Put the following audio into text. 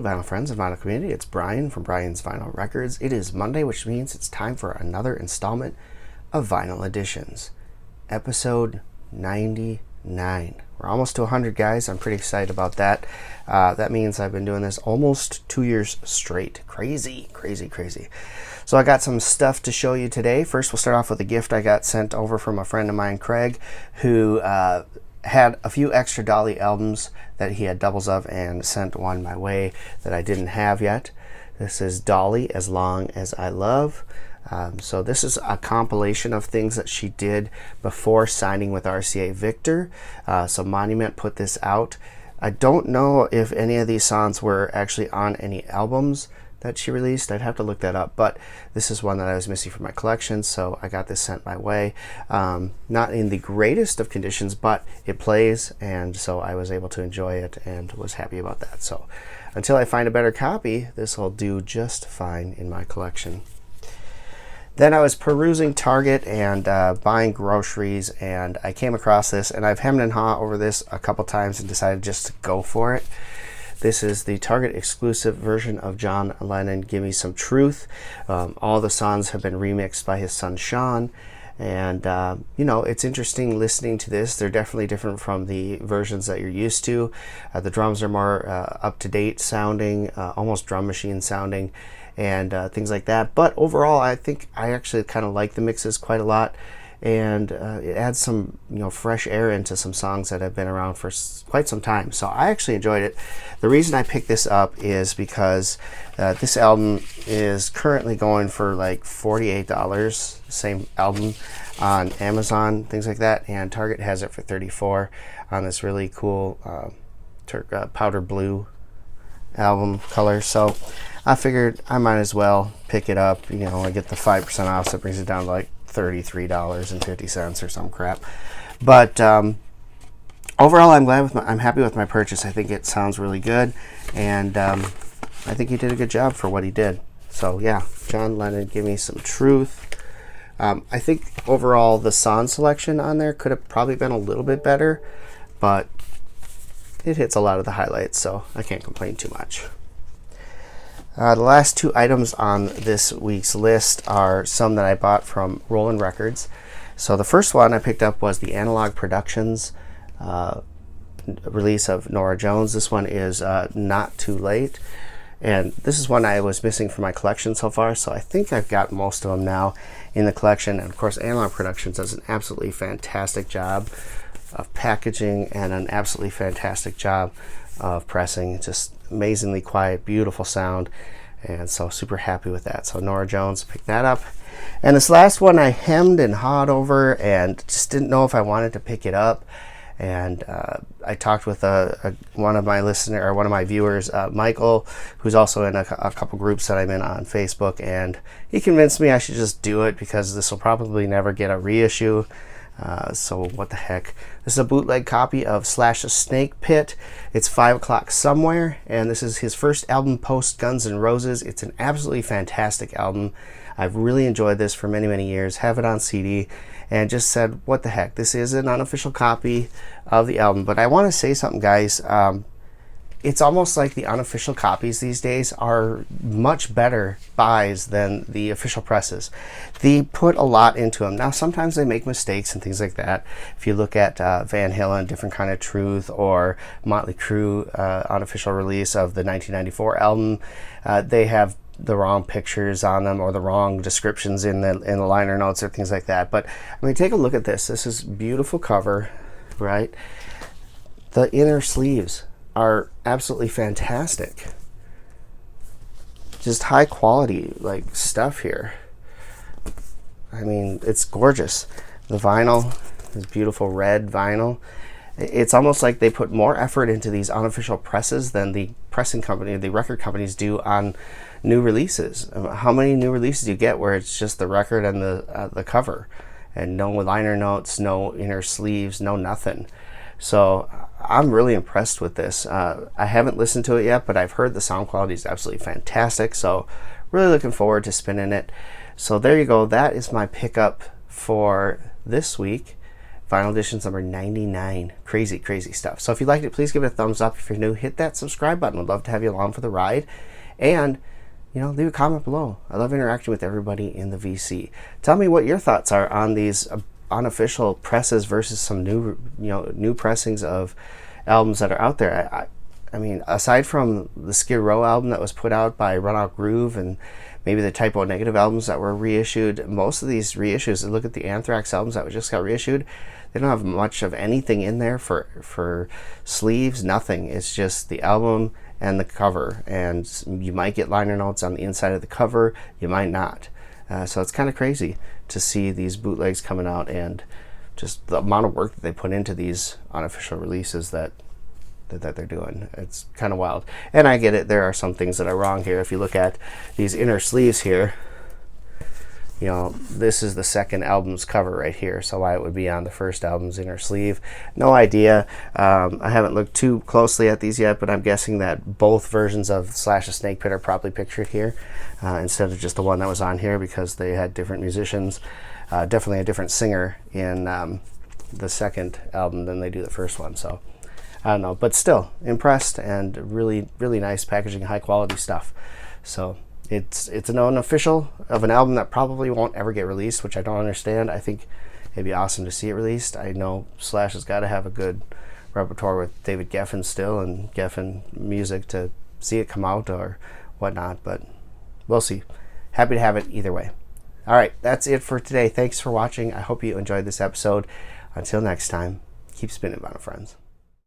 vinyl friends and vinyl community. It's Brian from Brian's Vinyl Records. It is Monday, which means it's time for another installment of Vinyl Editions, episode 99. We're almost to 100, guys. I'm pretty excited about that. That means I've been doing this almost 2 years straight. Crazy. So I got some stuff to show you today. First, we'll start off with a gift I got sent over from a friend of mine, Craig, who had a few extra Dolly albums that he had doubles of and sent one my way that I didn't have yet. This is Dolly, As Long As I Love. So this is a compilation of things that she did before signing with RCA Victor. So Monument put this out. I don't know if any of these songs were actually on any albums that she released. I'd have to look that up, but this is one that I was missing from my collection, so I got this sent my way. Not in the greatest of conditions, but it plays, and so I was able to enjoy it and was happy about that. So until I find a better copy, this will do just fine in my collection. Then I was perusing Target and buying groceries, and I came across this, and I've hemmed and hawed over this a couple times and decided just to go for it. This is the Target exclusive version of John Lennon, Give Me Some Truth. All the songs have been remixed by his son Sean, and you know, it's interesting listening to this. They're definitely different from the versions that you're used to. The drums are more up-to-date sounding, almost drum machine sounding, and things like that. But overall, I think I actually kind of like the mixes quite a lot, and it adds some, you know, fresh air into some songs that have been around for quite some time. So I actually enjoyed it. The reason I picked this up is because this album is currently going for like $48, same album on Amazon, things like that, and Target has it for $34 on this really cool powder blue album color. So I figured I might as well pick it up. You know, I get the 5% off, so it brings it down to like $33.50 or some crap. But overall, I'm happy with my purchase. I think it sounds really good, and I think he did a good job for what he did. So yeah, John Lennon, Give Me Some Truth. I think overall the song selection on there could have probably been a little bit better, but it hits a lot of the highlights, so I can't complain too much. The last two items on this week's list are some that I bought from Roland Records. So the first one I picked up was the Analogue Productions release of Norah Jones. This one is Not Too Late, and this is one I was missing from my collection so far, so I think I've got most of them now in the collection. And of course, Analogue Productions does an absolutely fantastic job of packaging and an absolutely fantastic job of pressing. Just amazingly quiet, beautiful sound, and so super happy with that. So Norah Jones, picked that up. And this last one I hemmed and hawed over and just didn't know if I wanted to pick it up. And I talked with one of my viewers, Michael, who's also in a couple groups that I'm in on Facebook, and he convinced me I should just do it because this will probably never get a reissue. So what the heck. This is a bootleg copy of Slash's Snakepit. It's 5 O'Clock Somewhere, and this is his first album post Guns N' Roses. It's an absolutely fantastic album. I've really enjoyed this for many years, have it on CD, and just said, what the heck, this is an unofficial copy of the album. But I want to say something, guys. It's almost like the unofficial copies these days are much better buys than the official presses. They put a lot into them. Now, sometimes they make mistakes and things like that. If you look at Van Halen, Different Kind of Truth, or Motley Crue unofficial release of the 1994 album, they have the wrong pictures on them or the wrong descriptions in the liner notes or things like that. But I mean, take a look at this. This is beautiful cover, right? The inner sleeves are absolutely fantastic. Just high quality like stuff here. I mean, it's gorgeous. The vinyl is beautiful red vinyl. It's almost like they put more effort into these unofficial presses than the pressing company, the record companies do on new releases. How many new releases do you get where it's just the record and the cover and no liner notes, no inner sleeves, no nothing? So I'm really impressed with this. I haven't listened to it yet, but I've heard the sound quality is absolutely fantastic. So really looking forward to spinning it. So there you go. That is my pickup for this week. Vinyl Editions number 99. Crazy, crazy stuff. So if you liked it, please give it a thumbs up. If you're new, hit that subscribe button. We'd love to have you along for the ride. And, leave a comment below. I love interacting with everybody in the VC. Tell me what your thoughts are on these unofficial presses versus some new pressings of albums that are out there. I mean, aside from the Skid Row album that was put out by Run Out Groove and maybe the Typo Negative albums that were reissued, most of these reissues, look at the Anthrax albums that just got reissued, they don't have much of anything in there for sleeves, nothing. It's just the album and the cover, and you might get liner notes on the inside of the cover, you might not. So it's kind of crazy to see these bootlegs coming out and just the amount of work that they put into these unofficial releases that they're doing. It's kind of wild. And I get it, there are some things that are wrong here. If you look at these inner sleeves here, this is the second album's cover right here, so why it would be on the first album's inner sleeve, no idea. I haven't looked too closely at these yet, but I'm guessing that both versions of Slash the Snakepit are probably pictured here instead of just the one that was on here, because they had different musicians, definitely a different singer in the second album than they do the first one. So I don't know, but still impressed, and really, really nice packaging, high quality stuff. So it's an unofficial of an album that probably won't ever get released, which I don't understand. I think it'd be awesome to see it released. I know Slash has got to have a good repertoire with David Geffen still, and Geffen music to see it come out or whatnot, but we'll see. Happy to have it either way. All right, that's it for today. Thanks for watching. I hope you enjoyed this episode. Until next time, keep spinning, vinyl friends.